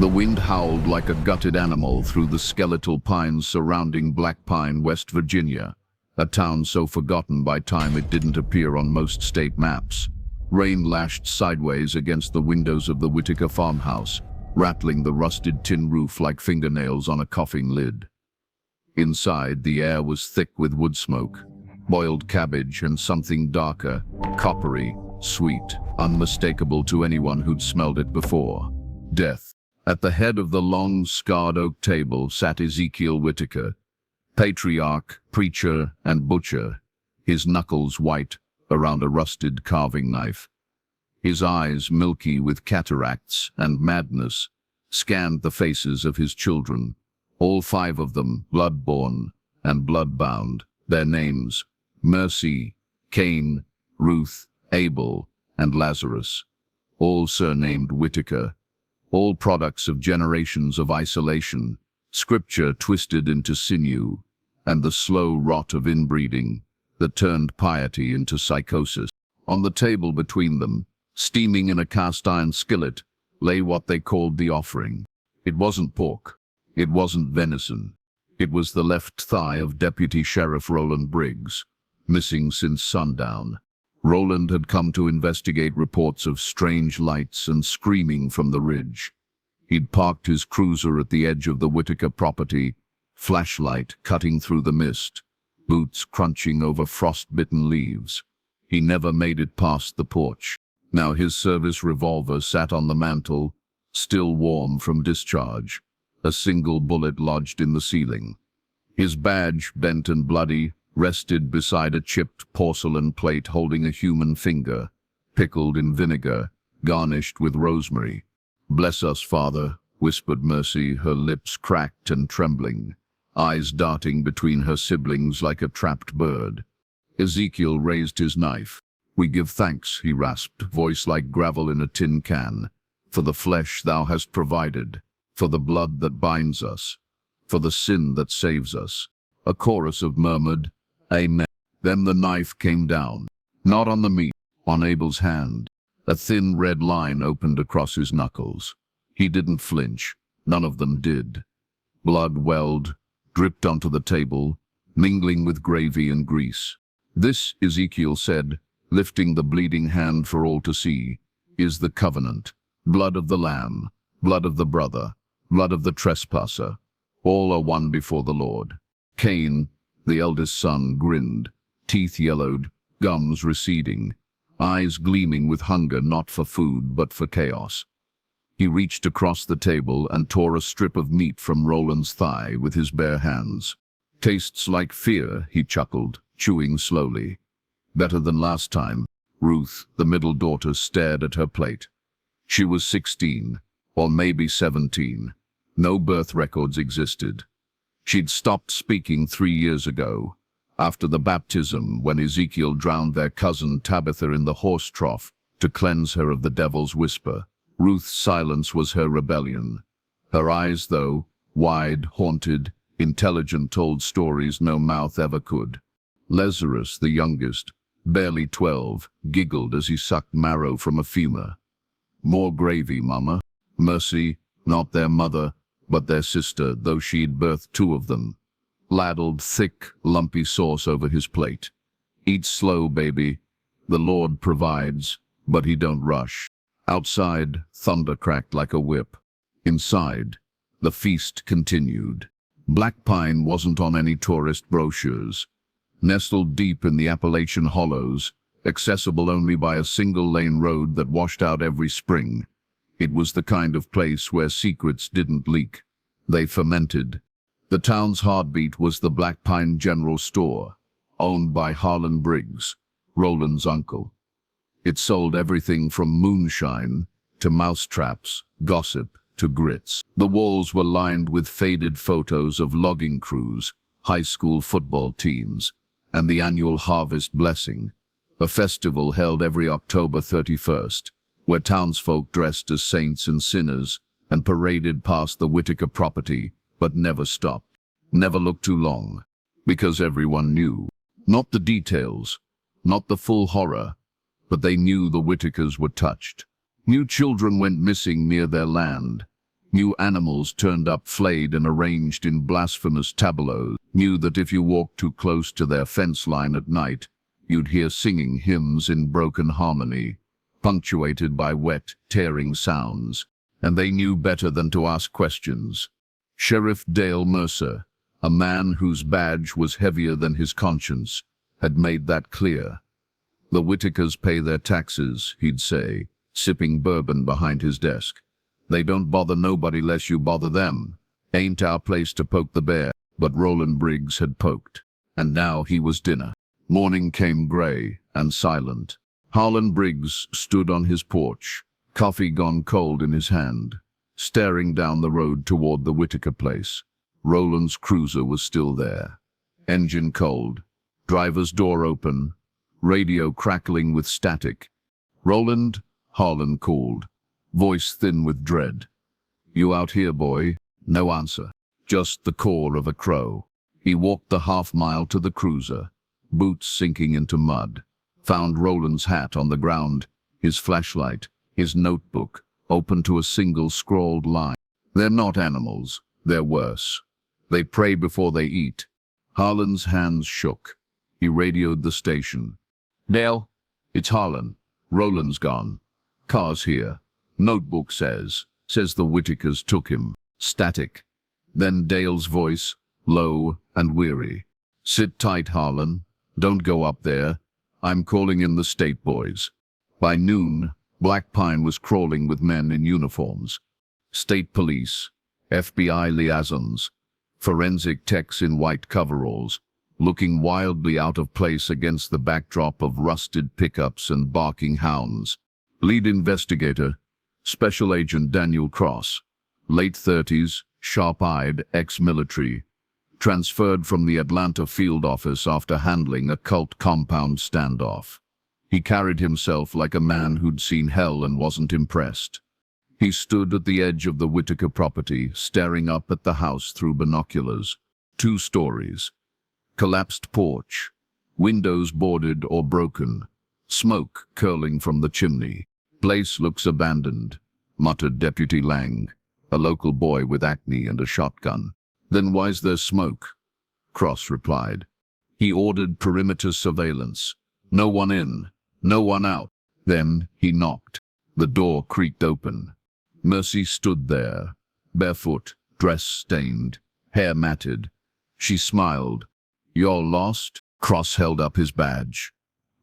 The wind howled like a gutted animal through the skeletal pines surrounding Black Pine, West Virginia, a town so forgotten by time it didn't appear on most state maps. Rain lashed sideways against the windows of the Whitaker farmhouse, rattling the rusted tin roof like fingernails on a coughing lid. Inside, the air was thick with wood smoke, boiled cabbage, and something darker, coppery, sweet, unmistakable to anyone who'd smelled it before. Death. At the head of the long, scarred oak table sat Ezekiel Whitaker, patriarch, preacher, and butcher, his knuckles white around a rusted carving knife. His eyes, milky with cataracts and madness, scanned the faces of his children, all 5 of them blood-born and blood-bound, their names, Mercy, Cain, Ruth, Abel, and Lazarus, all surnamed Whitaker, all products of generations of isolation, scripture twisted into sinew, and the slow rot of inbreeding that turned piety into psychosis. On the table between them, steaming in a cast-iron skillet, lay what they called the offering. It wasn't pork. It wasn't venison. It was the left thigh of Deputy Sheriff Roland Briggs, missing since sundown. Roland had come to investigate reports of strange lights and screaming from the ridge. He'd parked his cruiser at the edge of the Whitaker property, flashlight cutting through the mist, boots crunching over frost-bitten leaves. He never made it past the porch. Now his service revolver sat on the mantel, still warm from discharge, a single bullet lodged in the ceiling. His badge, bent and bloody, rested beside a chipped porcelain plate holding a human finger, pickled in vinegar, garnished with rosemary. "Bless us, Father," whispered Mercy, her lips cracked and trembling, eyes darting between her siblings like a trapped bird. Ezekiel raised his knife. "We give thanks," he rasped, voice like gravel in a tin can, "for the flesh thou hast provided, for the blood that binds us, for the sin that saves us." A chorus of murmured, "Amen." Then the knife came down, not on the meat, on Abel's hand. A thin red line opened across his knuckles. He didn't flinch. None of them did. Blood welled, dripped onto the table, mingling with gravy and grease. "This," Ezekiel said, lifting the bleeding hand for all to see, "is the covenant. Blood of the lamb, blood of the brother, blood of the trespasser. All are one before the Lord." Cain, the eldest son, grinned, teeth yellowed, gums receding, eyes gleaming with hunger not for food but for chaos. He reached across the table and tore a strip of meat from Roland's thigh with his bare hands. "Tastes like fear," he chuckled, chewing slowly. "Better than last time." Ruth, the middle daughter, stared at her plate. She was 16, or maybe 17. No birth records existed. She'd stopped speaking 3 years ago, after the baptism when Ezekiel drowned their cousin Tabitha in the horse trough to cleanse her of the devil's whisper. Ruth's silence was her rebellion. Her eyes, though, wide, haunted, intelligent, told stories no mouth ever could. Lazarus, the youngest, barely 12, giggled as he sucked marrow from a femur. "More gravy, Mama." Mercy, not their mother, but their sister, though she'd birthed 2 of them, ladled thick, lumpy sauce over his plate. "Eat slow, baby. The Lord provides, but he don't rush." Outside, thunder cracked like a whip. Inside, the feast continued. Black Pine wasn't on any tourist brochures. Nestled deep in the Appalachian hollows, accessible only by a single-lane road that washed out every spring, it was the kind of place where secrets didn't leak. They fermented. The town's heartbeat was the Black Pine General Store, owned by Harlan Briggs, Roland's uncle. It sold everything from moonshine to mousetraps, gossip to grits. The walls were lined with faded photos of logging crews, high school football teams, and the annual Harvest Blessing, a festival held every October 31st, where townsfolk dressed as saints and sinners and paraded past the Whitaker property, but never stopped, never looked too long, because everyone knew. Not the details, not the full horror, but they knew the Whitakers were touched. New children went missing near their land. New animals turned up flayed and arranged in blasphemous tableaux, knew that if you walked too close to their fence line at night, you'd hear singing hymns in broken harmony, punctuated by wet, tearing sounds, and they knew better than to ask questions. Sheriff Dale Mercer, a man whose badge was heavier than his conscience, had made that clear. The Whitakers pay their taxes, he'd say, sipping bourbon behind his desk. They don't bother nobody less you bother them. Ain't our place to poke the bear. But Roland Briggs had poked, and now he was dinner. Morning came grey and silent. Harlan Briggs stood on his porch, coffee gone cold in his hand, staring down the road toward the Whitaker place. Roland's cruiser was still there. Engine cold, driver's door open, radio crackling with static. "Roland," Harlan called, voice thin with dread. "You out here, boy?" No answer, just the caw of a crow. He walked the half-mile to the cruiser, boots sinking into mud, found Roland's hat on the ground, his flashlight, his notebook, open to a single scrawled line. "They're not animals, they're worse. They prey before they eat." Harlan's hands shook. He radioed the station. "Dale, it's Harlan. Roland's gone. Car's here. Notebook says the Whitakers took him." Static. Then Dale's voice, low and weary. "Sit tight, Harlan. Don't go up there. I'm calling in the state boys." By noon, Black Pine was crawling with men in uniforms. State police, FBI liaisons, forensic techs in white coveralls, looking wildly out of place against the backdrop of rusted pickups and barking hounds. Lead investigator, Special Agent Daniel Cross, late 30s, sharp-eyed, ex-military, transferred from the Atlanta field office after handling a cult compound standoff. He carried himself like a man who'd seen hell and wasn't impressed. He stood at the edge of the Whitaker property, staring up at the house through binoculars. 2 stories. Collapsed porch. Windows boarded or broken. Smoke curling from the chimney. "Place looks abandoned," muttered Deputy Lang, a local boy with acne and a shotgun. "Then why's there smoke?" Cross replied. He ordered perimeter surveillance. No one in, no one out. Then he knocked. The door creaked open. Mercy stood there, barefoot, dress stained, hair matted. She smiled. "You're lost?" Cross held up his badge.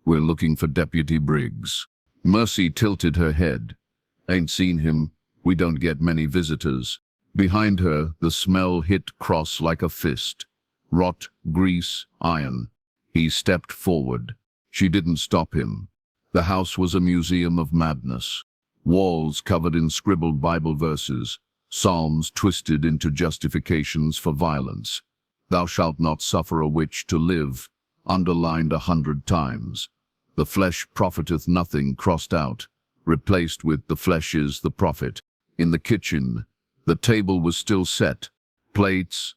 "We're looking for Deputy Briggs." Mercy tilted her head. "Ain't seen him. We don't get many visitors." Behind her, the smell hit Cross like a fist. Rot, grease, iron. He stepped forward. She didn't stop him. The house was a museum of madness. Walls covered in scribbled Bible verses, psalms twisted into justifications for violence. "Thou shalt not suffer a witch to live," underlined 100 times. "The flesh profiteth nothing," crossed out, replaced with "the flesh is the prophet." In the kitchen, the table was still set. Plates,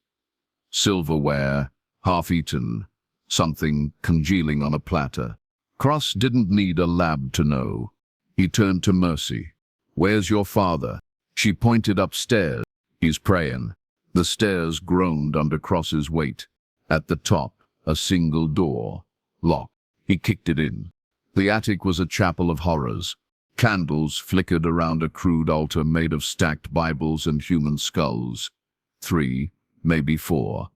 silverware, half-eaten, something congealing on a platter. Cross didn't need a lab to know. He turned to Mercy. "Where's your father?" She pointed upstairs. "He's praying." The stairs groaned under Cross's weight. At the top, a single door, locked. He kicked it in. The attic was a chapel of horrors. Candles flickered around a crude altar made of stacked Bibles and human skulls. 3, maybe 4.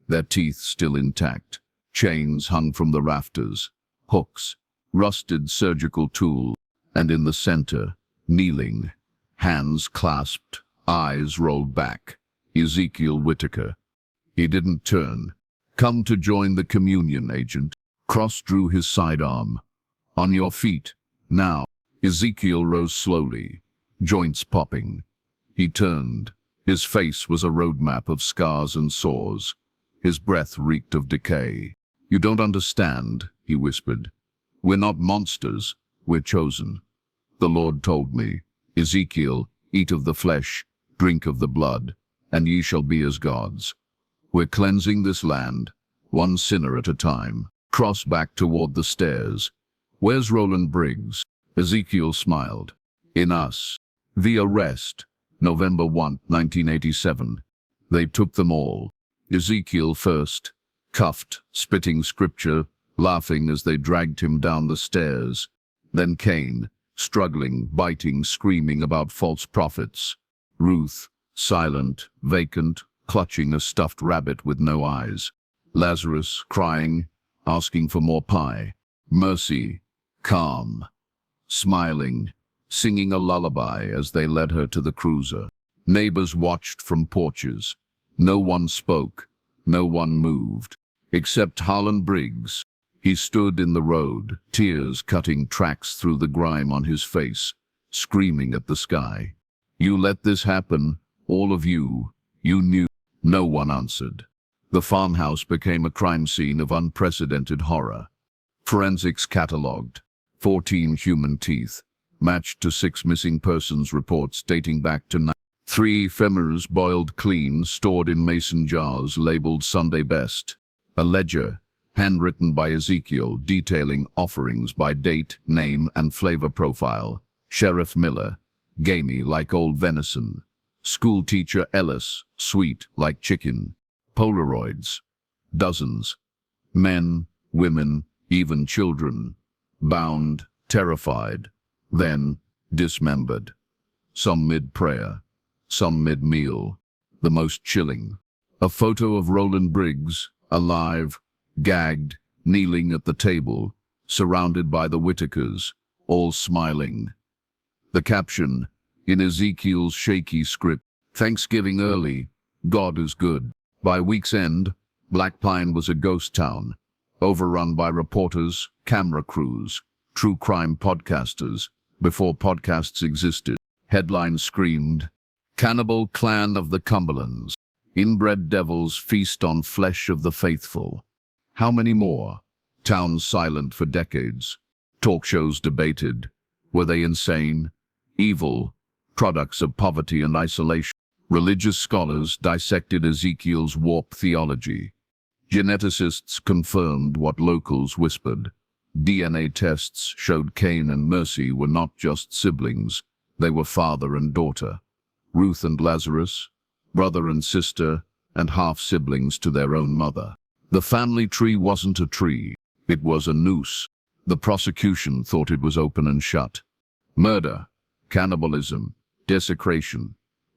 Their teeth still intact. Chains hung from the rafters. Hooks, rusted surgical tools. And in the center, kneeling, hands clasped, eyes rolled back, Ezekiel Whitaker. He didn't turn. "Come to join the communion, agent." Cross drew his sidearm. "On your feet, now." Ezekiel rose slowly, joints popping. He turned. His face was a roadmap of scars and sores. His breath reeked of decay. "You don't understand," he whispered. "We're not monsters. We're chosen. The Lord told me, Ezekiel, eat of the flesh, drink of the blood, and ye shall be as gods. We're cleansing this land, one sinner at a time." Cross back toward the stairs. "Where's Roland Briggs?" Ezekiel smiled. "In us. The arrest. November 1, 1987. They took them all. Ezekiel first, cuffed, spitting scripture, laughing as they dragged him down the stairs. Then Cain, struggling, biting, screaming about false prophets. Ruth, silent, vacant, clutching a stuffed rabbit with no eyes. Lazarus, crying, asking for more pie. Mercy, calm, smiling, singing a lullaby as they led her to the cruiser. Neighbors watched from porches. No one spoke, no one moved, except Harlan Briggs. He stood in the road, tears cutting tracks through the grime on his face, screaming at the sky. You let this happen, all of you. You knew. No one answered. The farmhouse became a crime scene of unprecedented horror. Forensics catalogued 14 human teeth, matched to 6 missing persons reports dating back to 3 femurs boiled clean, stored in mason jars labeled Sunday Best. A ledger, handwritten by Ezekiel, detailing offerings by date, name, and flavor profile. Sheriff Miller, gamey like old venison. School teacher Ellis, sweet like chicken. Polaroids, dozens. Men, women, even children. Bound, terrified, then dismembered. Some mid-prayer, some mid-meal. The most chilling, a photo of Roland Briggs, alive, gagged, kneeling at the table, surrounded by the Whitakers, all smiling. The caption, in Ezekiel's shaky script, Thanksgiving early, God is good. By week's end, Black Pine was a ghost town, overrun by reporters, camera crews, true crime podcasters, before podcasts existed. Headlines screamed, Cannibal Clan of the Cumberlands, inbred devils feast on flesh of the faithful. How many more? Towns silent for decades. Talk shows debated. Were they insane? Evil? Products of poverty and isolation? Religious scholars dissected Ezekiel's warped theology. Geneticists confirmed what locals whispered. DNA tests showed Cain and Mercy were not just siblings. They were father and daughter. Ruth and Lazarus, brother and sister, and half-siblings to their own mother. The family tree wasn't a tree. It was a noose. The prosecution thought it was open and shut. Murder, cannibalism, desecration,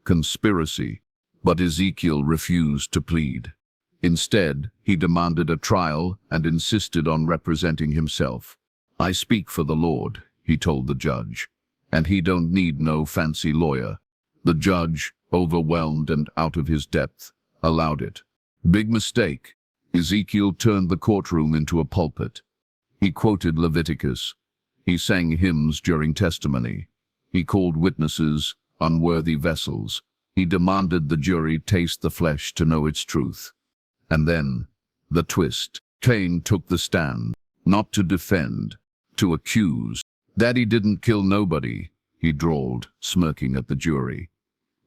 conspiracy. But Ezekiel refused to plead. Instead, he demanded a trial and insisted on representing himself. I speak for the Lord, he told the judge, and he don't need no fancy lawyer. The judge, overwhelmed and out of his depth, allowed it. Big mistake. Ezekiel turned the courtroom into a pulpit. He quoted Leviticus. He sang hymns during testimony. He called witnesses unworthy vessels. He demanded the jury taste the flesh to know its truth. And then, the twist. Cain took the stand, not to defend, to accuse. Daddy didn't kill nobody, he drawled, smirking at the jury.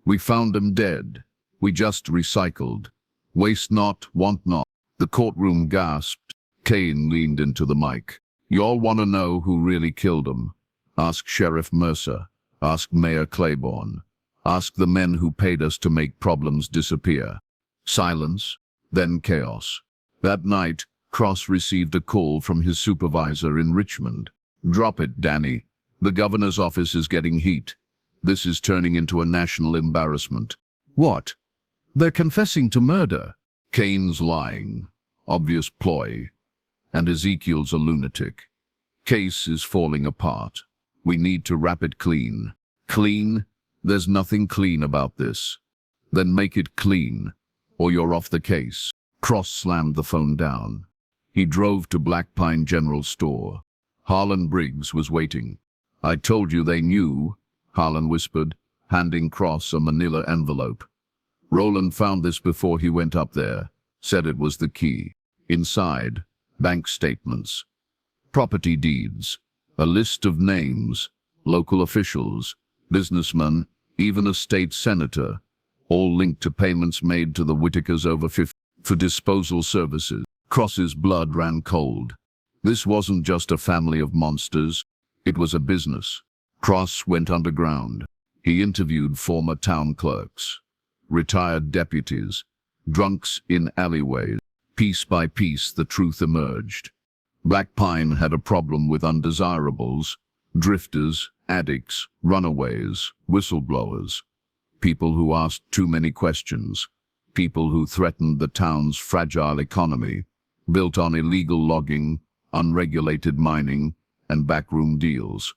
We found him dead. We just recycled. Waste not, want not. The courtroom gasped. Cain leaned into the mic. Y'all want to know who really killed him? Ask Sheriff Mercer. Ask Mayor Claiborne. Ask the men who paid us to make problems disappear. Silence, then chaos. That night, Cross received a call from his supervisor in Richmond. Drop it, Danny. The governor's office is getting heat. This is turning into a national embarrassment. What? They're confessing to murder. Cain's lying. Obvious ploy. And Ezekiel's a lunatic. Case is falling apart. We need to wrap it clean. Clean? There's nothing clean about this. Then make it clean, or you're off the case. Cross slammed the phone down. He drove to Black Pine General Store. Harlan Briggs was waiting. I told you they knew, Harlan whispered, handing Cross a manila envelope. Roland found this before he went up there, said it was the key. Inside, bank statements, property deeds, a list of names, local officials, businessmen, even a state senator, all linked to payments made to the Whitakers over 50 for disposal services. Cross's blood ran cold. This wasn't just a family of monsters, it was a business. Cross went underground. He interviewed former town clerks, retired deputies, drunks in alleyways. Piece by piece, the truth emerged. Black Pine had a problem with undesirables, drifters, addicts, runaways, whistleblowers, people who asked too many questions, people who threatened the town's fragile economy, built on illegal logging, unregulated mining, and backroom deals.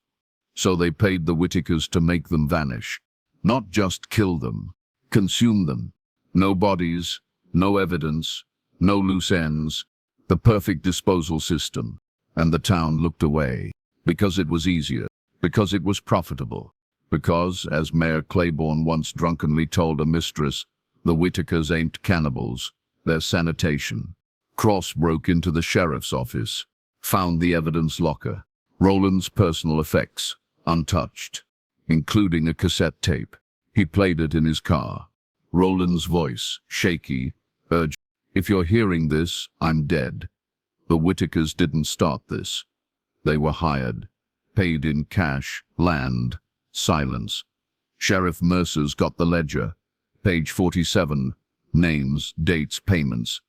So they paid the Whitakers to make them vanish. Not just kill them, consume them. No bodies, no evidence, no loose ends, the perfect disposal system. And the town looked away, because it was easier, because it was profitable, because, as Mayor Claiborne once drunkenly told a mistress, the Whitakers ain't cannibals, they're sanitation. Cross broke into the sheriff's office, found the evidence locker, Roland's personal effects, untouched, including a cassette tape. He played it in his car. Roland's voice, shaky, urged, "If you're hearing this, I'm dead." The Whitakers didn't start this. They were hired, paid in cash, land, silence. Sheriff Mercer's got the ledger. Page 47, names, dates, payments.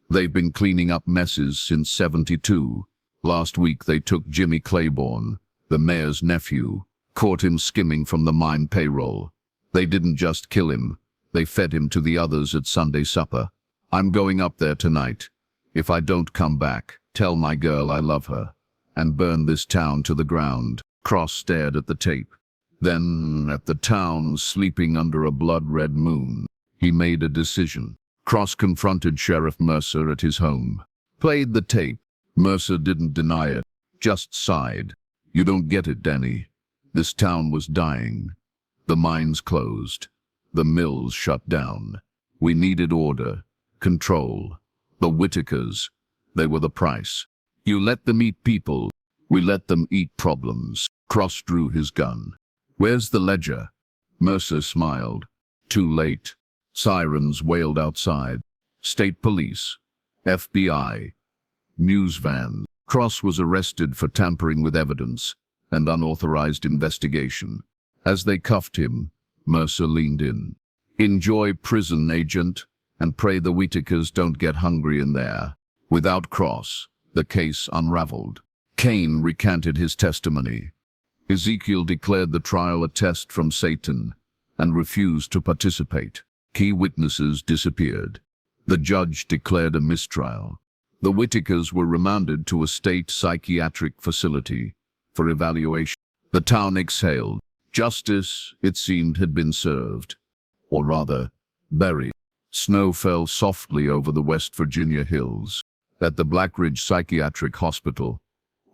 They've been cleaning up messes since '72. Last week they took Jimmy Claiborne, the mayor's nephew, caught him skimming from the mine payroll. They didn't just kill him, they fed him to the others at Sunday supper. I'm going up there tonight. If I don't come back, tell my girl I love her, and burn this town to the ground. Cross stared at the tape. Then, at the town sleeping under a blood-red moon, he made a decision. Cross confronted Sheriff Mercer at his home. Played the tape. Mercer didn't deny it, just sighed. "You don't get it, Danny. This town was dying. The mines closed. The mills shut down. We needed order, control. The Whitakers, they were the price. You let them eat people, we let them eat problems." Cross drew his gun. "Where's the ledger?" Mercer smiled. Too late. Sirens wailed outside. State police, FBI, news vans. Cross was arrested for tampering with evidence and unauthorized investigation. As they cuffed him, Mercer leaned in. "Enjoy prison, agent, and pray the Whitakers don't get hungry in there." Without Cross, the case unraveled. Cain recanted his testimony. Ezekiel declared the trial a test from Satan and refused to participate. Key witnesses disappeared. The judge declared a mistrial. The Whitakers were remanded to a state psychiatric facility for evaluation. The town exhaled. Justice, it seemed, had been served. Or rather, buried. Snow fell softly over the West Virginia hills. At the Black Ridge Psychiatric Hospital,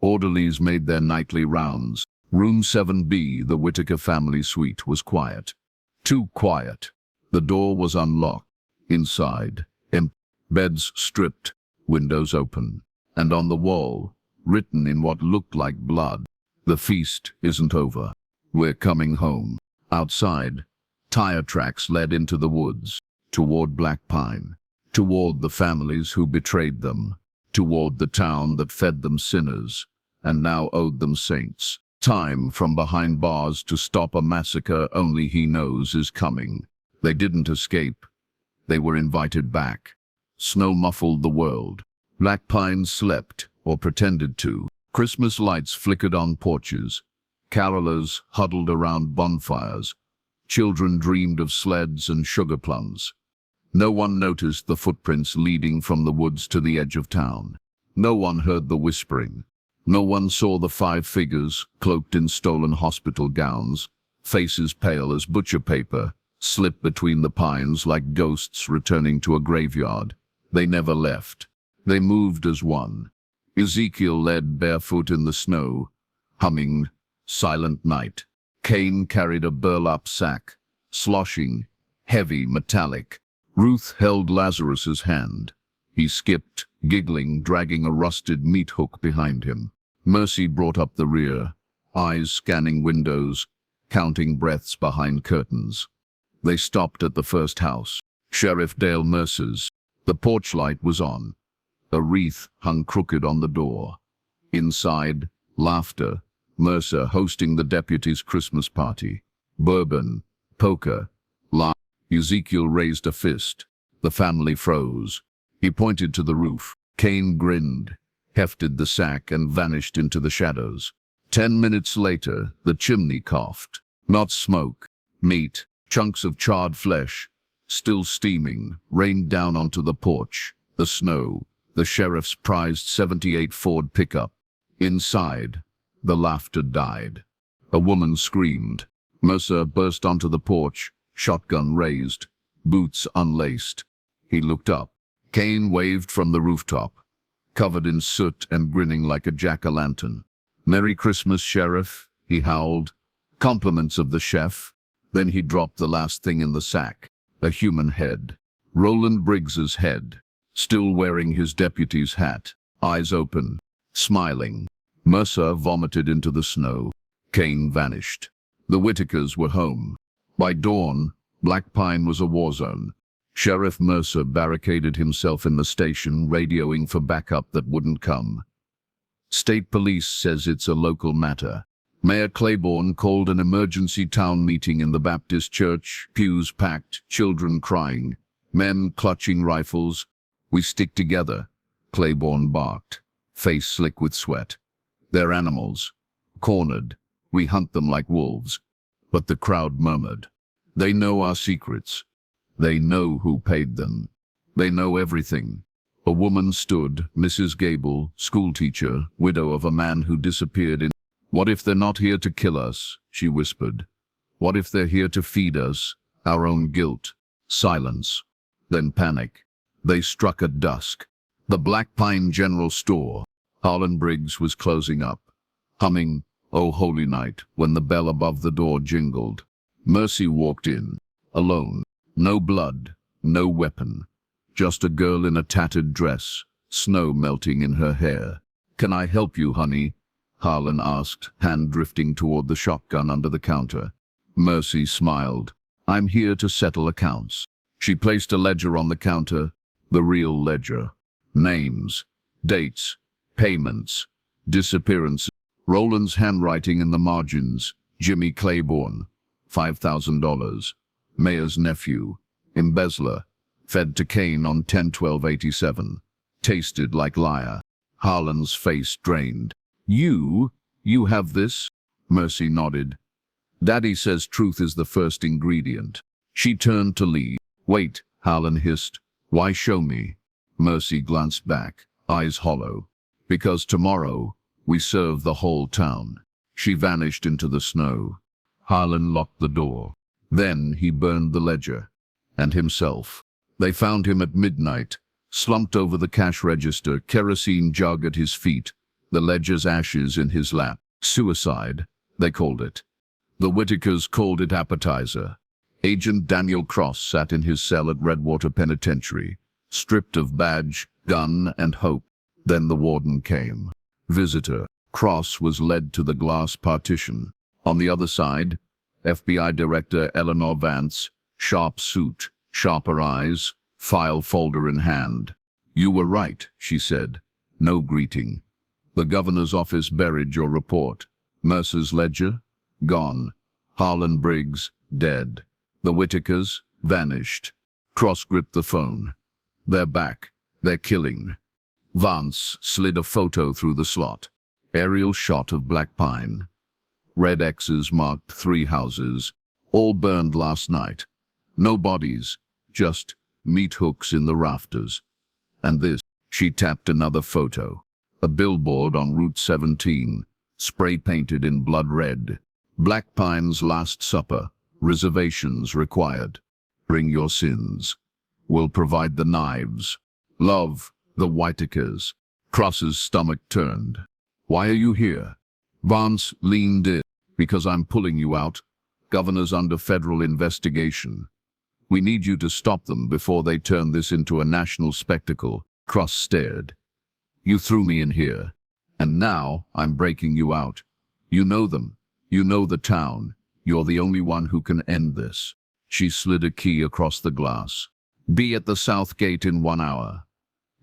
orderlies made their nightly rounds. Room 7B, the Whitaker family suite, was quiet. Too quiet. The door was unlocked. Inside, empty. Beds stripped, windows open. And on the wall, written in what looked like blood, "The feast isn't over. We're coming home." Outside, tire tracks led into the woods, toward Black Pine, toward the families who betrayed them, toward the town that fed them sinners and now owed them saints. Time from behind bars to stop a massacre only he knows is coming. They didn't escape. They were invited back. Snow muffled the world. Black Pine slept, or pretended to. Christmas lights flickered on porches. Carolers huddled around bonfires. Children dreamed of sleds and sugar plums. No one noticed the footprints leading from the woods to the edge of town. No one heard the whispering. No one saw the 5 figures, cloaked in stolen hospital gowns, faces pale as butcher paper, slip between the pines like ghosts returning to a graveyard. They never left. They moved as one. Ezekiel led barefoot in the snow, humming Silent Night. Cain carried a burlap sack, sloshing, heavy, metallic. Ruth held Lazarus's hand. He skipped, giggling, dragging a rusted meat hook behind him. Mercy brought up the rear, eyes scanning windows, counting breaths behind curtains. They stopped at the first house, Sheriff Dale Mercer's. The porch light was on. A wreath hung crooked on the door. Inside, laughter, Mercer hosting the deputy's Christmas party. bourbon, poker, lie. Ezekiel raised a fist. The family froze. He pointed to the roof. Cain grinned, hefted the sack, and vanished into the shadows. 10 minutes later, the chimney coughed. Not smoke, meat, chunks of charred flesh, still steaming, rained down onto the porch. The snow, the sheriff's prized '78 Ford pickup. Inside, the laughter died. A woman screamed. Mercer burst onto the porch, shotgun raised, boots unlaced. He looked up. Cain waved from the rooftop, covered in soot and grinning like a jack-o'-lantern. "Merry Christmas, Sheriff," he howled. "Compliments of the chef." Then he dropped the last thing in the sack, a human head. Roland Briggs's head, still wearing his deputy's hat, eyes open, smiling. Mercer vomited into the snow. Cain vanished. The Whitakers were home. By dawn, Black Pine was a war zone. Sheriff Mercer barricaded himself in the station, radioing for backup that wouldn't come. State police says it's a local matter. Mayor Claiborne called an emergency town meeting in the Baptist church, pews packed, children crying, men clutching rifles. "We stick together," Claiborne barked, face slick with sweat. "They're animals. Cornered. We hunt them like wolves." But the crowd murmured. "They know our secrets. They know who paid them. They know everything." A woman stood, Mrs. Gable, schoolteacher, widow of a man who disappeared in... "What if they're not here to kill us?" she whispered. "What if they're here to feed us, our own guilt?" Silence. Then panic. They struck at dusk. The Black Pine General Store. Harlan Briggs was closing up, humming "Oh Holy Night" when the bell above the door jingled. Mercy walked in, alone. No blood, no weapon. Just a girl in a tattered dress, snow melting in her hair. "Can I help you, honey?" Harlan asked, hand drifting toward the shotgun under the counter. Mercy smiled. "I'm here to settle accounts." She placed a ledger on the counter, the real ledger. Names, dates, payments, disappearances. Roland's handwriting in the margins. Jimmy Claiborne, $5,000. Mayor's nephew, embezzler, fed to Cain on 10/12/87. Tasted like liar. Harlan's face drained. You have this?" Mercy nodded. "Daddy says truth is the first ingredient." She turned to leave. "Wait," Harlan hissed. "Why show me?" Mercy glanced back, eyes hollow. "Because tomorrow, we serve the whole town." She vanished into the snow. Harlan locked the door. Then he burned the ledger. And himself. They found him at midnight, slumped over the cash register, kerosene jug at his feet, the ledger's ashes in his lap. Suicide, they called it. The Whitakers called it appetizer. Agent Daniel Cross sat in his cell at Redwater Penitentiary, stripped of badge, gun, and hope. Then the warden came. Visitor. Cross was led to the glass partition. On the other side, FBI Director Eleanor Vance, sharp suit, sharper eyes, file folder in hand. "You were right," she said. No greeting. "The governor's office buried your report. Mercer's ledger? Gone. Harlan Briggs, dead. The Whitakers, vanished." Cross gripped the phone. "They're back. They're killing." Vance slid a photo through the slot. Aerial shot of Black Pine. Red X's marked 3 houses, all burned last night. No bodies, just meat hooks in the rafters. And this, she tapped another photo. A billboard on Route 17, spray-painted in blood red. Black Pine's Last Supper, reservations required. Bring your sins. We'll provide the knives. Love, the Whitakers. Cross's stomach turned. "Why are you here?" Vance leaned in. "Because I'm pulling you out. Governor's under federal investigation. We need you to stop them before they turn this into a national spectacle." Cross stared. "You threw me in here, and now I'm breaking you out. You know them. You know the town. You're the only one who can end this." She slid a key across the glass. "Be at the south gate in 1 hour.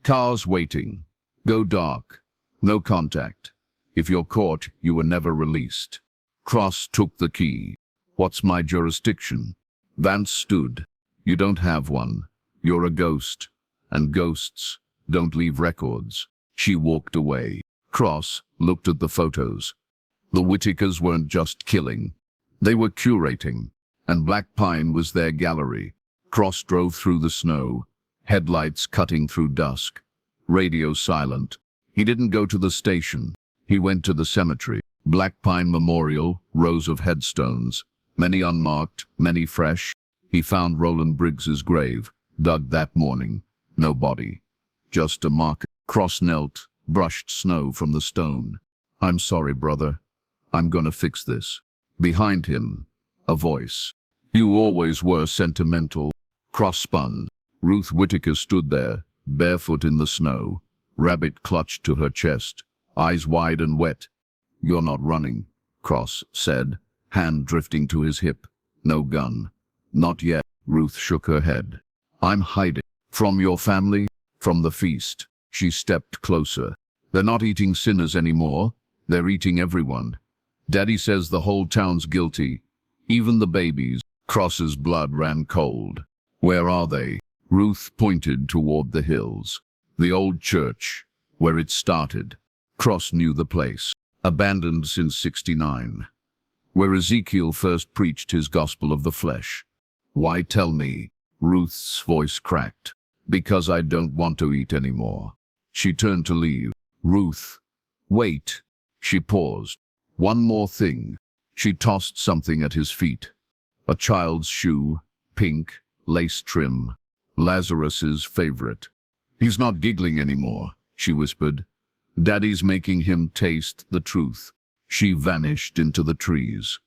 Cars waiting. Go dark. No contact. If you're caught, you were never released." Cross took the key. What's my jurisdiction? Vance stood. You don't have one. You're a ghost. And ghosts don't leave records. She walked away. Cross looked at the photos. The Whitakers weren't just killing. They were curating. And Black Pine was their gallery. Cross drove through the snow, headlights cutting through dusk. Radio silent. He didn't go to the station. He went to the cemetery. Black Pine Memorial, rows of headstones. Many unmarked, many fresh. He found Roland Briggs's grave, dug that morning. No body. Just a marker. Cross knelt, brushed snow from the stone. I'm sorry, brother. I'm gonna fix this. Behind him, a voice. You always were sentimental. Cross spun. Ruth Whitaker stood there, barefoot in the snow, rabbit clutched to her chest, eyes wide and wet. You're not running, Cross said, hand drifting to his hip. No gun. Not yet. Ruth shook her head. I'm hiding. From your family? From the feast. She stepped closer. They're not eating sinners anymore. They're eating everyone. Daddy says the whole town's guilty. Even the babies. Cross's blood ran cold. Where are they? Ruth pointed toward the hills. The old church, where it started. Cross knew the place. Abandoned since '69. Where Ezekiel first preached his gospel of the flesh. Why tell me? Ruth's voice cracked. Because I don't want to eat anymore. She turned to leave. Ruth. Wait. She paused. One more thing. She tossed something at his feet. A child's shoe, pink, lace trim. Lazarus's favorite. He's not giggling anymore, she whispered. Daddy's making him taste the truth. She vanished into the trees.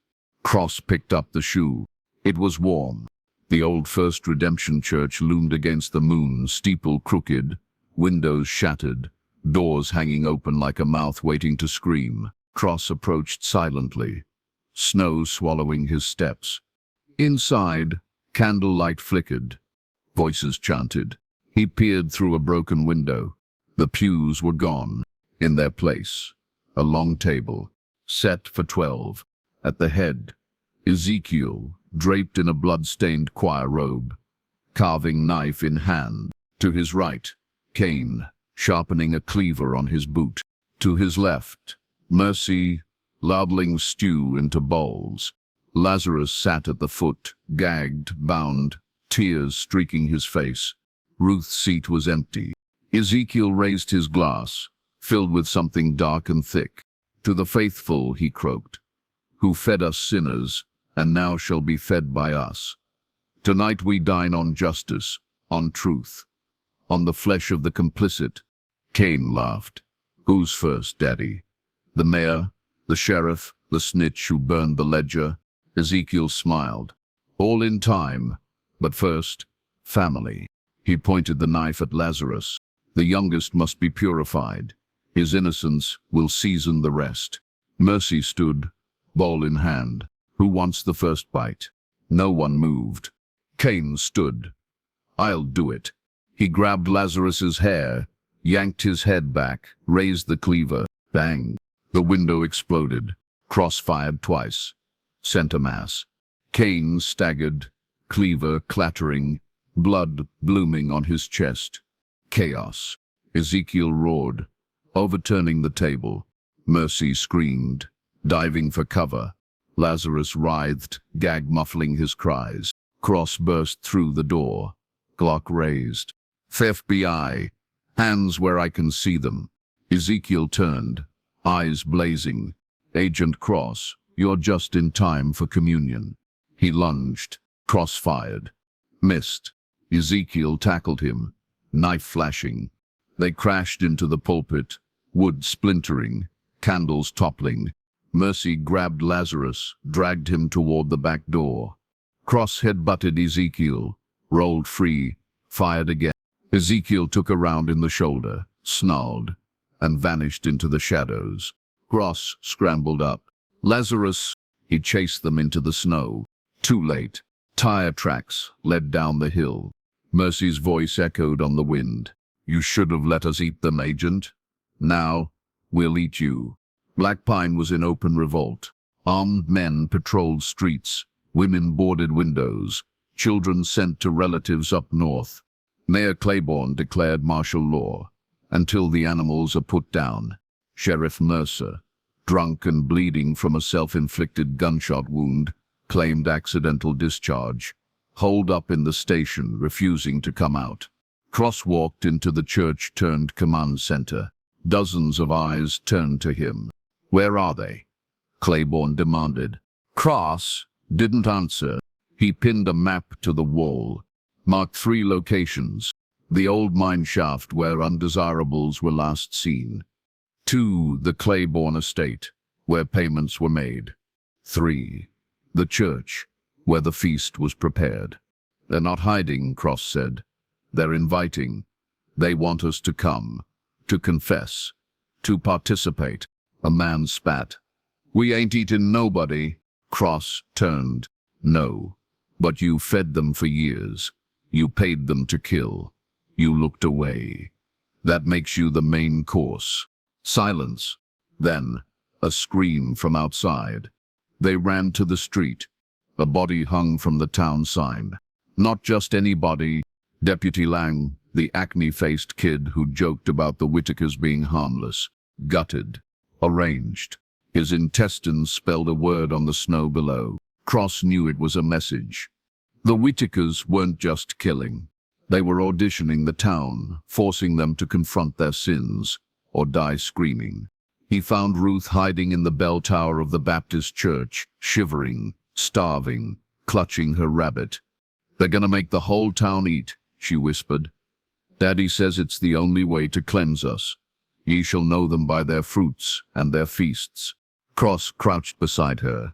Cross picked up the shoe. It was warm. The old First Redemption Church loomed against the moon, steeple crooked, windows shattered, doors hanging open like a mouth waiting to scream. Cross approached silently, snow swallowing his steps. Inside, candlelight flickered. Voices chanted. He peered through a broken window. The pews were gone. In their place, a long table, set for 12. At the head, Ezekiel, draped in a blood-stained choir robe, carving knife in hand. To his right, Cain, sharpening a cleaver on his boot. To his left, Mercy, ladling stew into bowls. Lazarus sat at the foot, gagged, bound, tears streaking his face. Ruth's seat was empty. Ezekiel raised his glass, filled with something dark and thick. To the faithful, he croaked, who fed us sinners, and now shall be fed by us. Tonight we dine on justice, on truth, on the flesh of the complicit. Cain laughed. Who's first, Daddy? The mayor, the sheriff, the snitch who burned the ledger? Ezekiel smiled. All in time, but first, family. He pointed the knife at Lazarus. The youngest must be purified. His innocence will season the rest. Mercy stood, bowl in hand. Who wants the first bite? No one moved. Cain stood. I'll do it. He grabbed Lazarus's hair, yanked his head back, raised the cleaver. Bang. The window exploded. Cross fired twice. Sent a mass. Cain staggered, cleaver clattering, blood blooming on his chest. Chaos. Ezekiel roared, overturning the table. Mercy screamed, diving for cover. Lazarus writhed, gag muffling his cries. Cross burst through the door. Glock raised. FBI. Hands where I can see them. Ezekiel turned, eyes blazing. Agent Cross, you're just in time for communion. He lunged. Cross fired. Missed. Ezekiel tackled him, knife flashing. They crashed into the pulpit, wood splintering, candles toppling. Mercy grabbed Lazarus, dragged him toward the back door. Cross head-butted Ezekiel, rolled free, fired again. Ezekiel took a round in the shoulder, snarled, and vanished into the shadows. Cross scrambled up. Lazarus, he chased them into the snow. Too late. Tire tracks led down the hill. Mercy's voice echoed on the wind. You should have let us eat them, Agent. Now, we'll eat you. Black Pine was in open revolt. Armed men patrolled streets, women boarded windows, children sent to relatives up north. Mayor Claiborne declared martial law. Until the animals are put down. Sheriff Mercer, drunk and bleeding from a self-inflicted gunshot wound, claimed accidental discharge. Holed up in the station, refusing to come out. Cross walked into the church-turned-command center. Dozens of eyes turned to him. "Where are they?" Claiborne demanded. Cross didn't answer. He pinned a map to the wall, marked 3 locations. The old mine shaft where undesirables were last seen. 2, the Claiborne estate, where payments were made. 3, the church, where the feast was prepared. "They're not hiding," Cross said. "They're inviting. They want us to come, to confess, to participate." A man spat. "We ain't eaten nobody." Cross turned. "No, but you fed them for years. You paid them to kill. You looked away. That makes you the main course." Silence. Then, a scream from outside. They ran to the street. A body hung from the town sign. Not just any body. Deputy Lang, the acne-faced kid who joked about the Whitakers being harmless, gutted, arranged. His intestines spelled a word on the snow below. Cross knew it was a message. The Whitakers weren't just killing. They were auditioning the town, forcing them to confront their sins, or die screaming. He found Ruth hiding in the bell tower of the Baptist church, shivering, starving, clutching her rabbit. "They're gonna make the whole town eat," she whispered. "Daddy says it's the only way to cleanse us. Ye shall know them by their fruits and their feasts." Cross crouched beside her.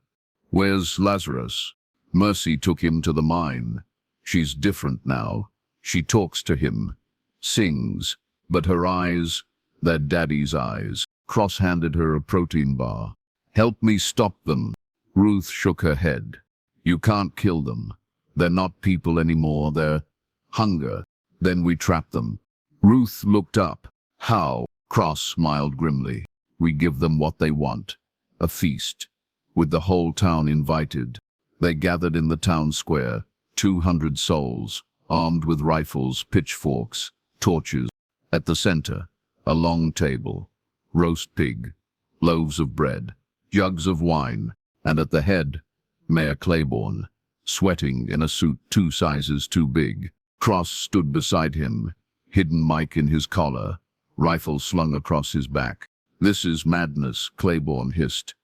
"Where's Lazarus?" Mercy took him to the mine. She's different now. She talks to him, sings, but her eyes, they're Daddy's eyes. Cross handed her a protein bar. "Help me stop them." Ruth shook her head. "You can't kill them. They're not people anymore, they're hunger. Then we trap them." Ruth looked up. "How?" Cross smiled grimly. "We give them what they want. A feast. With the whole town invited." They gathered in the town square, 200 souls, armed with rifles, pitchforks, torches. At the center, a long table, roast pig, loaves of bread, jugs of wine, and at the head, Mayor Claiborne, sweating in a suit 2 sizes too big. Cross stood beside him, hidden mic in his collar, rifle slung across his back. "This is madness," Claiborne hissed.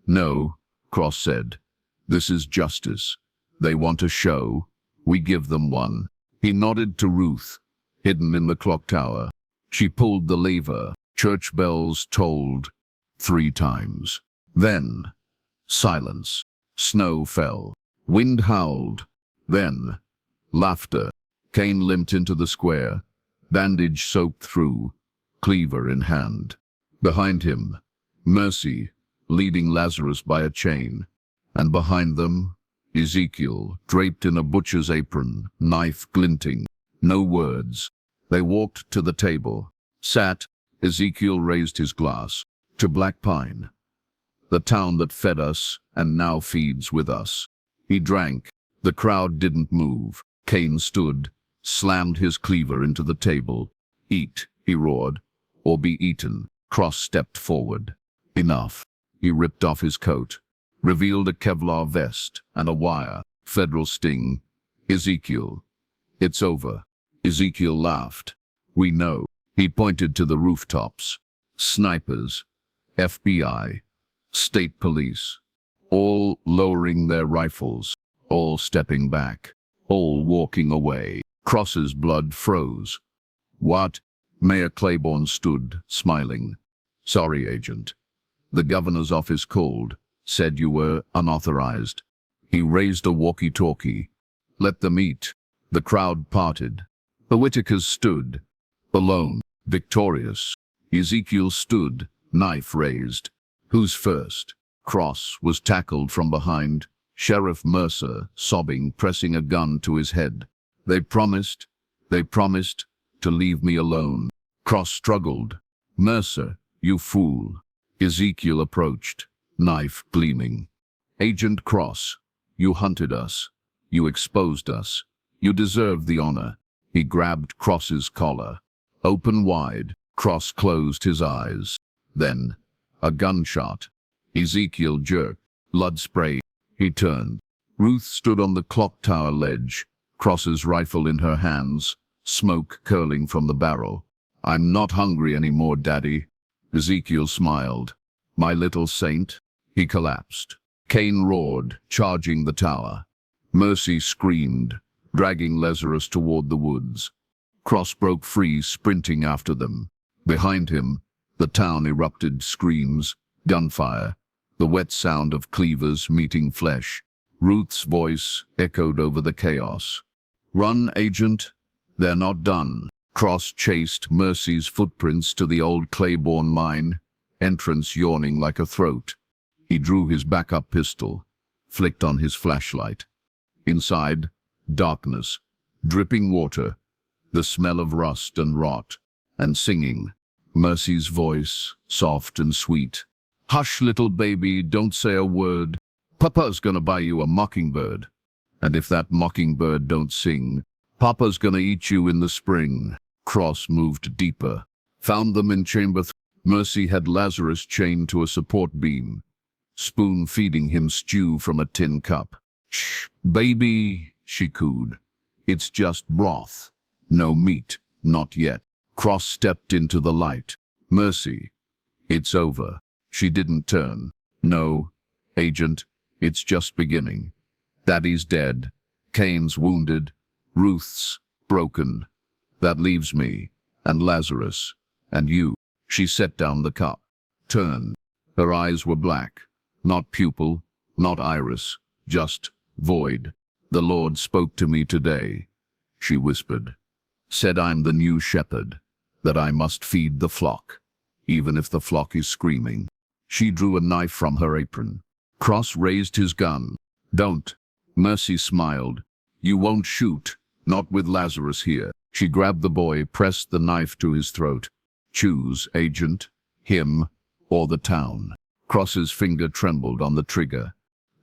"No," Cross said. "This is justice. They want a show. We give them one." He nodded to Ruth, hidden in the clock tower. She pulled the lever. Church bells tolled 3 times. Then, silence. Snow fell. Wind howled. Then, laughter. Kane limped into the square, bandage soaked through, cleaver in hand. Behind him, Mercy, leading Lazarus by a chain. And behind them, Ezekiel, draped in a butcher's apron, knife glinting. No words. They walked to the table. Sat. Ezekiel raised his glass. "To Black Pine, the town that fed us and now feeds with us." He drank. The crowd didn't move. Kane stood, slammed his cleaver into the table. "Eat," he roared, "or be eaten." Cross stepped forward. "Enough." He ripped off his coat, revealed a Kevlar vest and a wire. "Federal sting." "Ezekiel, it's over." Ezekiel laughed. "We know." He pointed to the rooftops. Snipers, FBI, state police, all lowering their rifles, all stepping back, all walking away. Cross's blood froze. "What?" Mayor Claiborne stood, smiling. "Sorry, Agent. The governor's office called, said you were unauthorized." He raised a walkie-talkie. "Let them eat." The crowd parted. The Whitakers stood, alone, victorious. Ezekiel stood, knife raised. "Who's first?" Cross was tackled from behind. Sheriff Mercer, sobbing, pressing a gun to his head. They promised to leave me alone." Cross struggled. "Mercer, you fool." Ezekiel approached, knife gleaming. "Agent Cross, You hunted us. You exposed us. You deserve the honor. He grabbed Cross's collar. Open wide, Cross closed his eyes. Then, a gunshot. Ezekiel jerked. Blood sprayed. He turned. Ruth stood on the clock tower ledge, Cross's rifle in her hands, smoke curling from the barrel. I'm not hungry anymore, Daddy. Ezekiel smiled. My little saint. He collapsed. Cain roared, charging the tower. Mercy screamed, dragging Lazarus toward the woods. Cross broke free, sprinting after them. Behind him, the town erupted, screams, gunfire, the wet sound of cleavers meeting flesh. Ruth's voice echoed over the chaos. Run, Agent. They're not done. Cross chased Mercy's footprints to the old Claiborne mine, entrance yawning like a throat. He drew his backup pistol, flicked on his flashlight. Inside, darkness, dripping water, the smell of rust and rot, and singing. Mercy's voice, soft and sweet. Hush, little baby, don't say a word. Papa's gonna buy you a mockingbird. And if that mockingbird don't sing, Papa's gonna eat you in the spring. Cross moved deeper, found them in chamber 3. Mercy had Lazarus chained to a support beam, spoon feeding him stew from a tin cup. Shh, baby, she cooed. It's just broth. No meat, not yet. Cross stepped into the light. Mercy. It's over. She didn't turn. No, Agent, it's just beginning. Daddy's dead. Cain's wounded. Ruth's broken. That leaves me, and Lazarus, and you. She set down the cup, turned. Her eyes were black, not pupil, not iris, just void. The Lord spoke to me today, she whispered. Said I'm the new shepherd, that I must feed the flock, even if the flock is screaming. She drew a knife from her apron. Cross raised his gun. Don't. Mercy smiled. You won't shoot, not with Lazarus here. She grabbed the boy, pressed the knife to his throat. Choose, Agent, him, or the town. Cross's finger trembled on the trigger.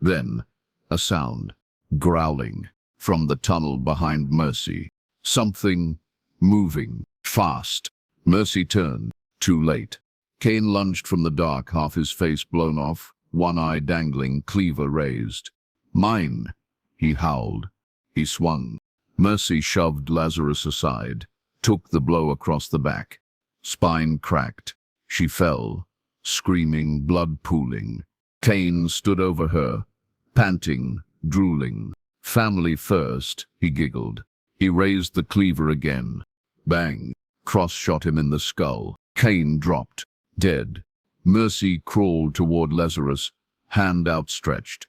Then, a sound, growling, from the tunnel behind Mercy. Something moving, fast. Mercy turned, too late. Cain lunged from the dark, half his face blown off, one eye dangling, cleaver raised. Mine, he howled. He swung. Mercy shoved Lazarus aside, took the blow across the back. Spine cracked. She fell, screaming, blood pooling. Cain stood over her, panting, drooling. Family first, he giggled. He raised the cleaver again. Bang! Cross shot him in the skull. Cain dropped, dead. Mercy crawled toward Lazarus, hand outstretched.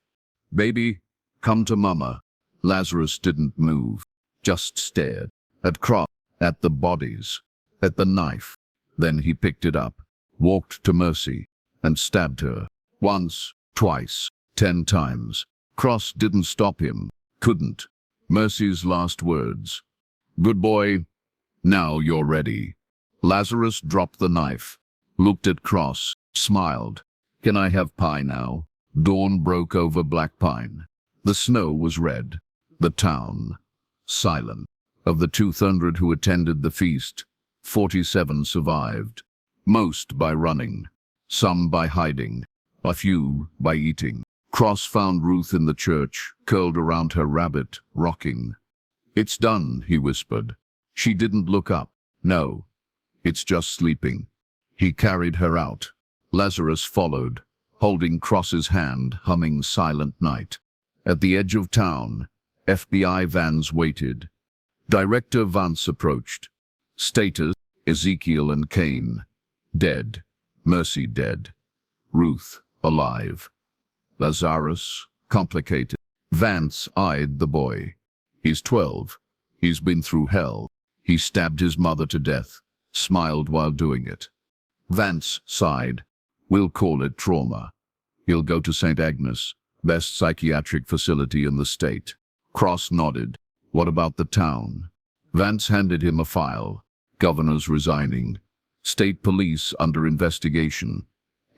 Baby, come to Mama. Lazarus didn't move, just stared. At Cross, at the bodies, at the knife. Then he picked it up, walked to Mercy, and stabbed her. Once, twice, 10 times. Cross didn't stop him, couldn't. Mercy's last words. Good boy, now you're ready. Lazarus dropped the knife, looked at Cross, smiled. Can I have pie now? Dawn broke over Black Pine. The snow was red. The town, silent. Of the 200 who attended the feast, 47 survived. Most by running, some by hiding, a few by eating. Cross found Ruth in the church, curled around her rabbit, rocking. It's done, he whispered. She didn't look up. No, it's just sleeping. He carried her out. Lazarus followed, holding Cross's hand, humming Silent Night. At the edge of town, FBI vans waited. Director Vance approached. Status, Ezekiel and Cain. Dead. Mercy dead. Ruth, alive. Lazarus, complicated. Vance eyed the boy. He's 12. He's been through hell. He stabbed his mother to death, smiled while doing it. Vance sighed. We'll call it trauma. He'll go to St. Agnes, best psychiatric facility in the state. Cross nodded. What about the town? Vance handed him a file. Governors resigning. State police under investigation.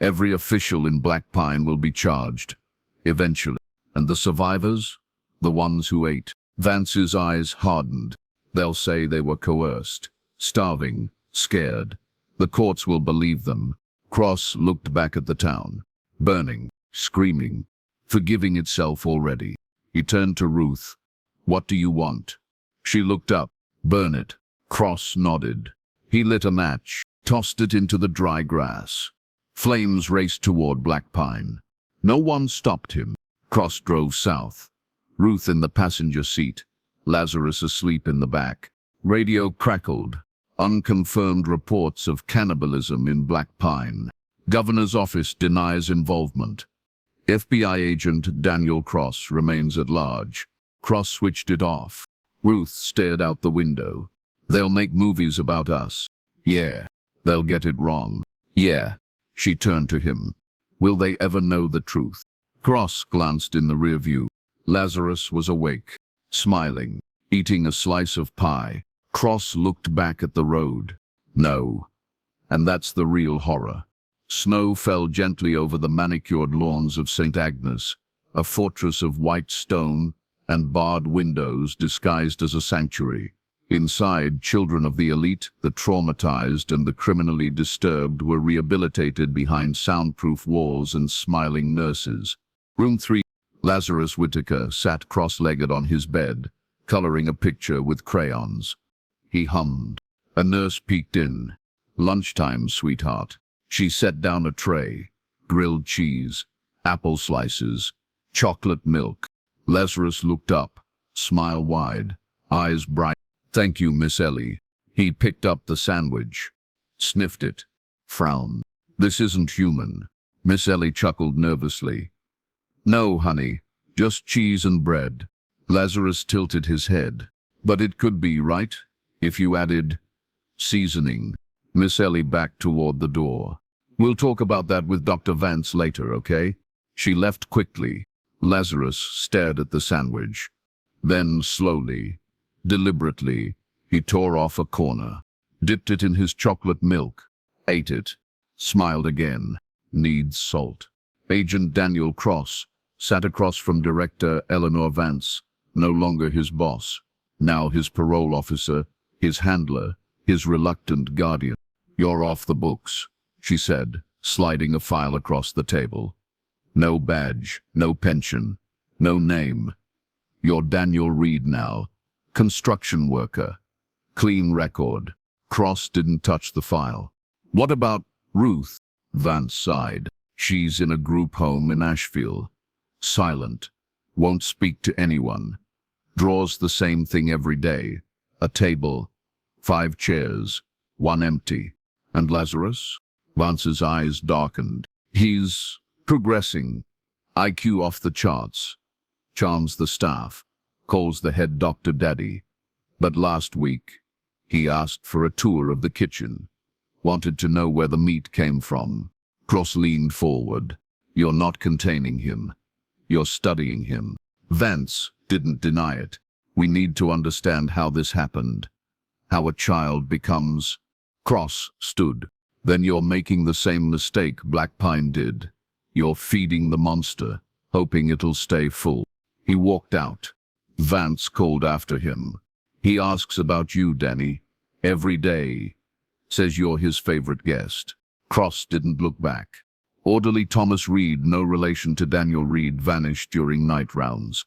Every official in Black Pine will be charged. Eventually. And the survivors? The ones who ate? Vance's eyes hardened. They'll say they were coerced, starving, scared. The courts will believe them. Cross looked back at the town, burning, screaming, forgiving itself already. He turned to Ruth. What do you want? She looked up. Burn it. Cross nodded. He lit a match, tossed it into the dry grass. Flames raced toward Black Pine. No one stopped him. Cross drove south. Ruth in the passenger seat, Lazarus asleep in the back. Radio crackled. Unconfirmed reports of cannibalism in Black Pine. Governor's office denies involvement. FBI agent Daniel Cross remains at large. Cross switched it off. Ruth stared out the window. They'll make movies about us. Yeah. They'll get it wrong. Yeah. She turned to him. Will they ever know the truth? Cross glanced in the rear view. Lazarus was awake, smiling, eating a slice of pie. Cross looked back at the road. No. And that's the real horror. Snow fell gently over the manicured lawns of St. Agnes, a fortress of white stone and barred windows disguised as a sanctuary. Inside, children of the elite, the traumatized and the criminally disturbed were rehabilitated behind soundproof walls and smiling nurses. Room 3. Lazarus Whitaker sat cross-legged on his bed, coloring a picture with crayons. He hummed. A nurse peeked in. Lunchtime, sweetheart. She set down a tray. Grilled cheese, apple slices, chocolate milk. Lazarus looked up, smile wide, eyes bright. Thank you, Miss Ellie. He picked up the sandwich, sniffed it, frowned. This isn't human. Miss Ellie chuckled nervously. No, honey, just cheese and bread. Lazarus tilted his head. But it could be, right? If you added seasoning. Miss Ellie backed toward the door. We'll talk about that with Dr. Vance later, okay? She left quickly. Lazarus stared at the sandwich. Then, slowly, deliberately, he tore off a corner, dipped it in his chocolate milk, ate it, smiled again. Needs salt. Agent Daniel Cross sat across from Director Eleanor Vance, no longer his boss, now his parole officer, his handler, his reluctant guardian. You're off the books, she said, sliding a file across the table. No badge, no pension, no name. You're Daniel Reed now, construction worker. Clean record. Cross didn't touch the file. What about Ruth? Vance sighed. She's in a group home in Asheville. Silent. Won't speak to anyone. Draws the same thing every day. A table. 5 chairs. 1 empty. And Lazarus? Vance's eyes darkened. He's progressing. IQ off the charts. Charms the staff. Calls the head doctor daddy. But last week, he asked for a tour of the kitchen. Wanted to know where the meat came from. Cross leaned forward. You're not containing him. You're studying him. Vance didn't deny it. We need to understand how this happened. How a child becomes... Cross stood. Then you're making the same mistake Black Pine did. You're feeding the monster, hoping it'll stay full. He walked out. Vance called after him. He asks about you, Danny. Every day. Says you're his favorite guest. Cross didn't look back. Orderly Thomas Reed, no relation to Daniel Reed, vanished during night rounds.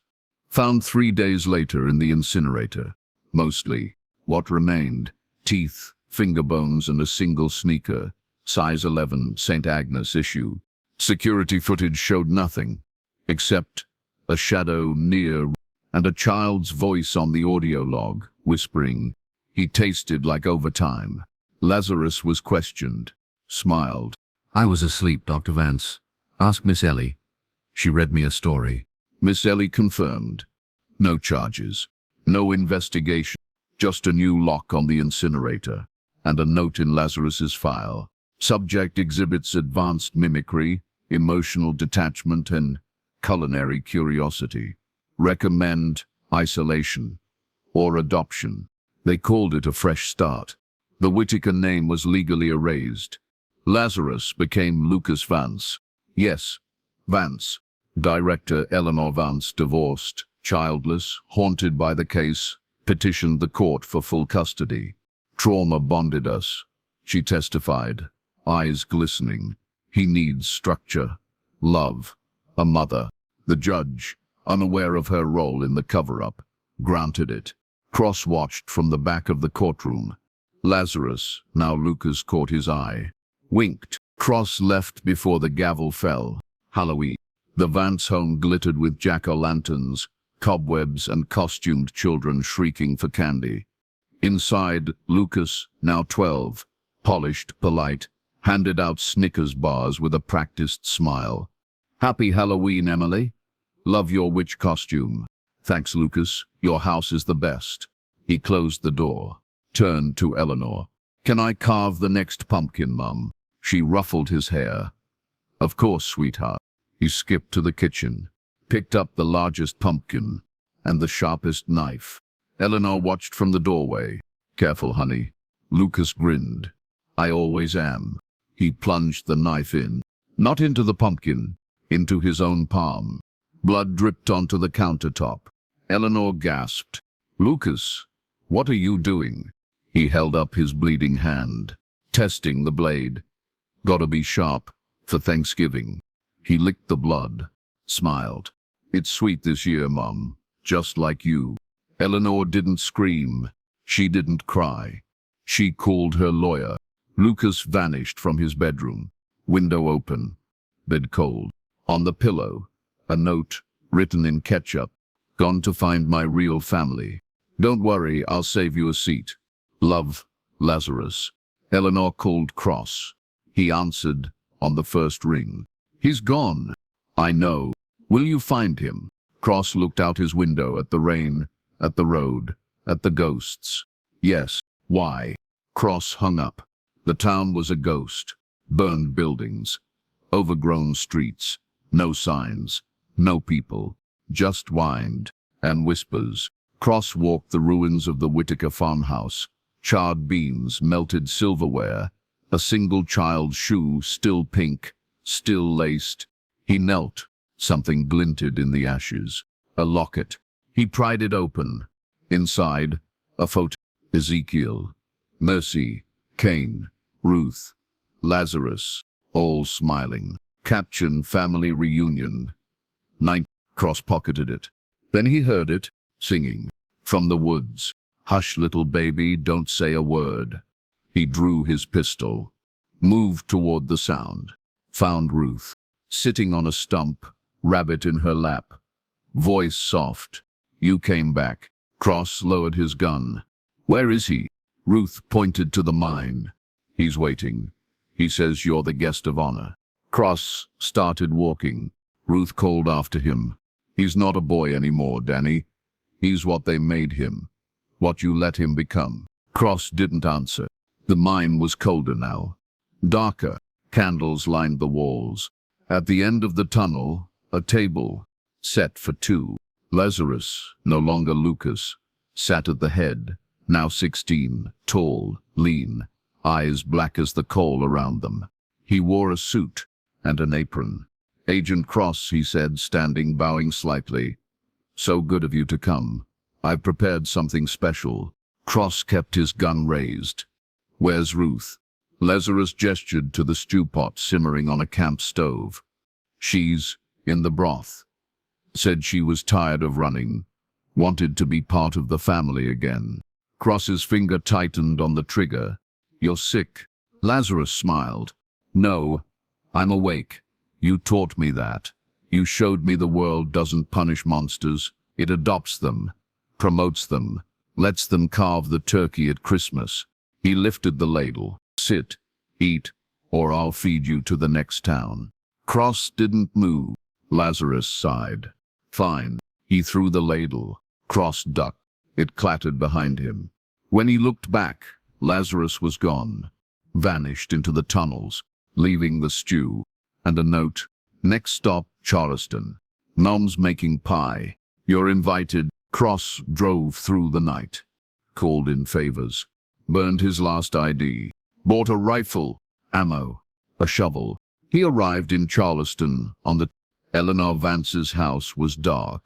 Found 3 days later in the incinerator. Mostly. What remained? Teeth, finger bones, and a single sneaker. Size 11, St. Agnes issue. Security footage showed nothing. Except a shadow near and a child's voice on the audio log, whispering. He tasted like overtime. Lazarus was questioned. Smiled. I was asleep, Dr. Vance. Ask Miss Ellie. She read me a story. Miss Ellie confirmed. No charges. No investigation. Just a new lock on the incinerator. And a note in Lazarus's file. Subject exhibits advanced mimicry, emotional detachment, and culinary curiosity. Recommend isolation or adoption. They called it a fresh start. The Whitaker name was legally erased. Lazarus became Lucas Vance. Yes, Vance. Director Eleanor Vance, divorced, childless, haunted by the case, petitioned the court for full custody. Trauma bonded us, she testified, eyes glistening. He needs structure, love, a mother. The judge, unaware of her role in the cover-up, granted it. Cross watched from the back of the courtroom. Lazarus, now Lucas, caught his eye. Winked. Cross left before the gavel fell. Halloween. The Vance home glittered with jack-o'-lanterns, cobwebs and costumed children shrieking for candy. Inside, Lucas, now 12, polished, polite, handed out Snickers bars with a practiced smile. "Happy Halloween, Emily. Love your witch costume." "Thanks, Lucas. Your house is the best." He closed the door, turned to Eleanor. "Can I carve the next pumpkin, Mum?" She ruffled his hair. "Of course, sweetheart." He skipped to the kitchen, picked up the largest pumpkin and the sharpest knife. Eleanor watched from the doorway. "Careful, honey." Lucas grinned. "I always am." He plunged the knife in, not into the pumpkin, into his own palm. Blood dripped onto the countertop. Eleanor gasped. "Lucas, what are you doing?" He held up his bleeding hand, testing the blade. "Gotta be sharp for Thanksgiving." He licked the blood, smiled. "It's sweet this year, Mum, just like you." Eleanor didn't scream. She didn't cry. She called her lawyer. Lucas vanished from his bedroom. Window open, bed cold. On the pillow, a note written in ketchup. "Gone to find my real family. Don't worry, I'll save you a seat. Love, Lazarus." Eleanor called Cross. He answered on the first ring. "He's gone." "I know. Will you find him?" Cross looked out his window at the rain, at the road, at the ghosts. "Yes." "Why?" Cross hung up. The town was a ghost. Burned buildings, overgrown streets, no signs, no people, just wind and whispers. Cross walked the ruins of the Whitaker farmhouse, charred beams, melted silverware, a single child's shoe still pink, still laced. He knelt. Something glinted in the ashes. A locket. He pried it open. Inside, a photo. Ezekiel, Mercy, Cain, Ruth, Lazarus, all smiling. Caption: family reunion. 9. Cross pocketed it. Then he heard it, singing. From the woods. "Hush, little baby, don't say a word." He drew his pistol, moved toward the sound. Found Ruth, sitting on a stump, rabbit in her lap. Voice soft. "You came back." Cross lowered his gun. "Where is he?" Ruth pointed to the mine. "He's waiting. He says you're the guest of honor." Cross started walking. Ruth called after him. "He's not a boy anymore, Danny. He's what they made him. What you let him become." Cross didn't answer. The mine was colder now. Darker. Candles lined the walls. At the end of the tunnel, a table, set for two. Lazarus, no longer Lucas, sat at the head, now 16, tall, lean, eyes black as the coal around them. He wore a suit and an apron. "Agent Cross," he said, standing, bowing slightly. "So good of you to come. I've prepared something special." Cross kept his gun raised. "Where's Ruth?" Lazarus gestured to the stew pot simmering on a camp stove. "She's in the broth. Said she was tired of running, wanted to be part of the family again." Cross's finger tightened on the trigger. "You're sick." Lazarus smiled. "No, I'm awake. You taught me that. You showed me the world doesn't punish monsters. It adopts them, promotes them, lets them carve the turkey at Christmas." He lifted the ladle. "Sit, eat, or I'll feed you to the next town." Cross didn't move. Lazarus sighed. "Fine." He threw the ladle. Cross ducked. It clattered behind him. When he looked back, Lazarus was gone, vanished into the tunnels, leaving the stew and a note. "Next stop, Charleston. Mom's making pie. You're invited." Cross drove through the night, called in favors, burned his last ID, bought a rifle, ammo, a shovel. He arrived in Charleston on the Eleanor Vance's house was dark.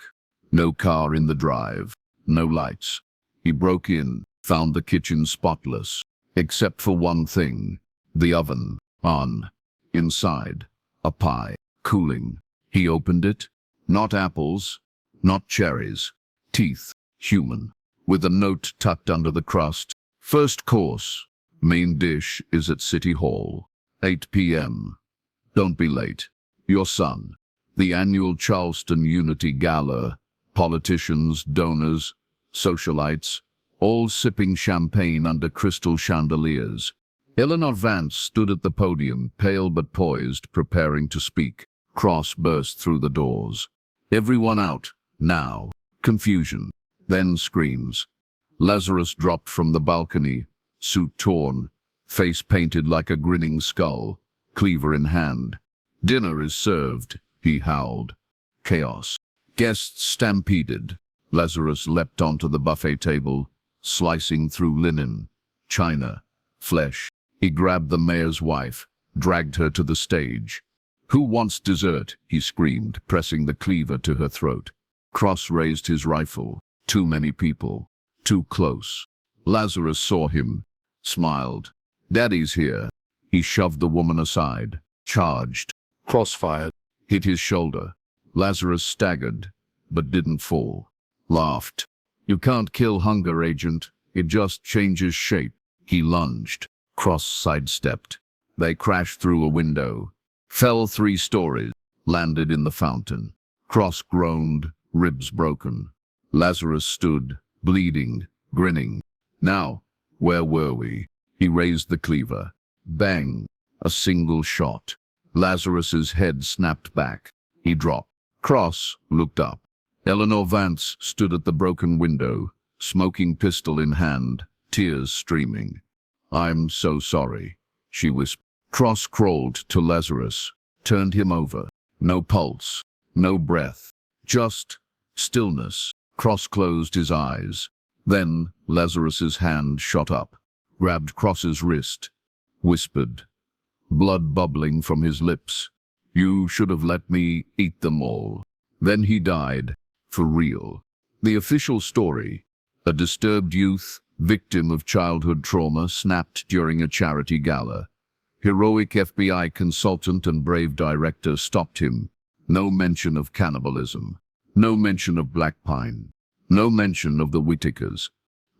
No car in the drive, no lights. He broke in, found the kitchen spotless, except for one thing, the oven, on. Inside, a pie, cooling. He opened it. Not apples, not cherries. Teeth, human. With a note tucked under the crust. First course. Main dish is at City Hall. 8 p.m. Don't be late. Your son. The annual Charleston Unity Gala. Politicians, donors, socialites, all sipping champagne under crystal chandeliers. Eleanor Vance stood at the podium, pale but poised, preparing to speak. Cross burst through the doors. Everyone out, now. Confusion. Then screams. Lazarus dropped from the balcony, suit torn, face painted like a grinning skull, cleaver in hand. Dinner is served, he howled. Chaos. Guests stampeded. Lazarus leapt onto the buffet table, slicing through linen, china, flesh. He grabbed the mayor's wife, dragged her to the stage. Who wants dessert? He screamed, pressing the cleaver to her throat. Cross raised his rifle. Too many people. Too close. Lazarus saw him, smiled. Daddy's here. He shoved the woman aside, charged. Crossfired, hit his shoulder. Lazarus staggered, but didn't fall. Laughed. You can't kill hunger, Agent. It just changes shape. He lunged. Cross sidestepped. They crashed through a window. Fell 3 stories. Landed in the fountain. Cross groaned, ribs broken. Lazarus stood, bleeding, grinning. Now, where were we? He raised the cleaver. Bang! A single shot. Lazarus's head snapped back. He dropped. Cross looked up. Eleanor Vance stood at the broken window, smoking pistol in hand, tears streaming. I'm so sorry, she whispered. Cross crawled to Lazarus, turned him over. No pulse, no breath, just stillness. Cross closed his eyes. Then Lazarus's hand shot up, grabbed Cross's wrist, whispered, blood bubbling from his lips. You should have let me eat them all. Then he died, for real. The official story: a disturbed youth, victim of childhood trauma, snapped during a charity gala. Heroic FBI consultant and brave director stopped him. No mention of cannibalism. No mention of black pine. No mention of the Whitakers.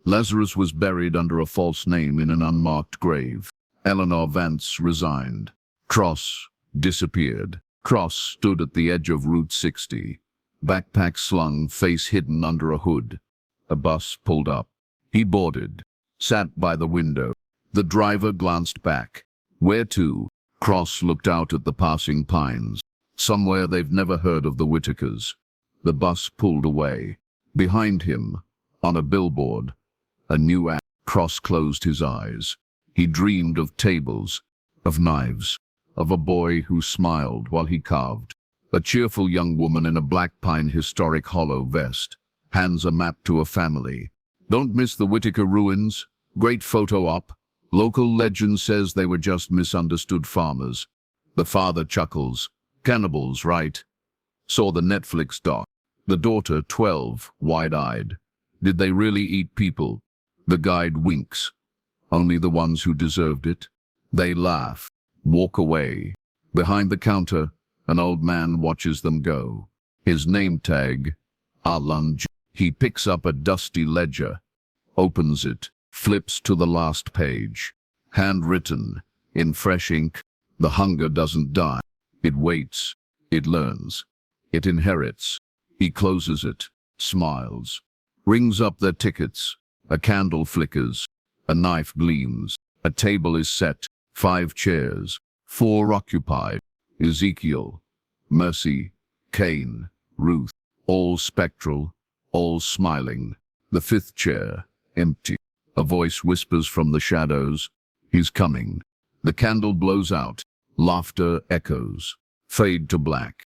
Lazarus was buried under a false name in an unmarked grave. Eleanor Vance resigned. Cross disappeared. Cross stood at the edge of Route 60. Backpack slung, face hidden under a hood. A bus pulled up. He boarded. Sat by the window. The driver glanced back. Where to? Cross looked out at the passing pines. Somewhere they've never heard of the Whitakers. The bus pulled away. Behind him, on a billboard, a new ad. Cross closed his eyes. He dreamed of tables, of knives, of a boy who smiled while he carved. A cheerful young woman in a black pine historic hollow vest hands a map to a family. Don't miss the Whitaker ruins. Great photo op. Local legend says they were just misunderstood farmers. The father chuckles. Cannibals, right? Saw the Netflix doc. The daughter, 12, wide-eyed. Did they really eat people? The guide winks. Only the ones who deserved it. They laugh. Walk away. Behind the counter, an old man watches them go. His name tag, Alan. He picks up a dusty ledger, opens it, flips to the last page. Handwritten, in fresh ink. The hunger doesn't die. It waits. It learns. It inherits. He closes it, smiles. Rings up their tickets. A candle flickers. A knife gleams. A table is set. 5 chairs. 4 occupied. Ezekiel, Mercy, Cain, Ruth, all spectral, all smiling. The 5th chair, empty. A voice whispers from the shadows, he's coming. The candle blows out. Laughter echoes. Fade to black.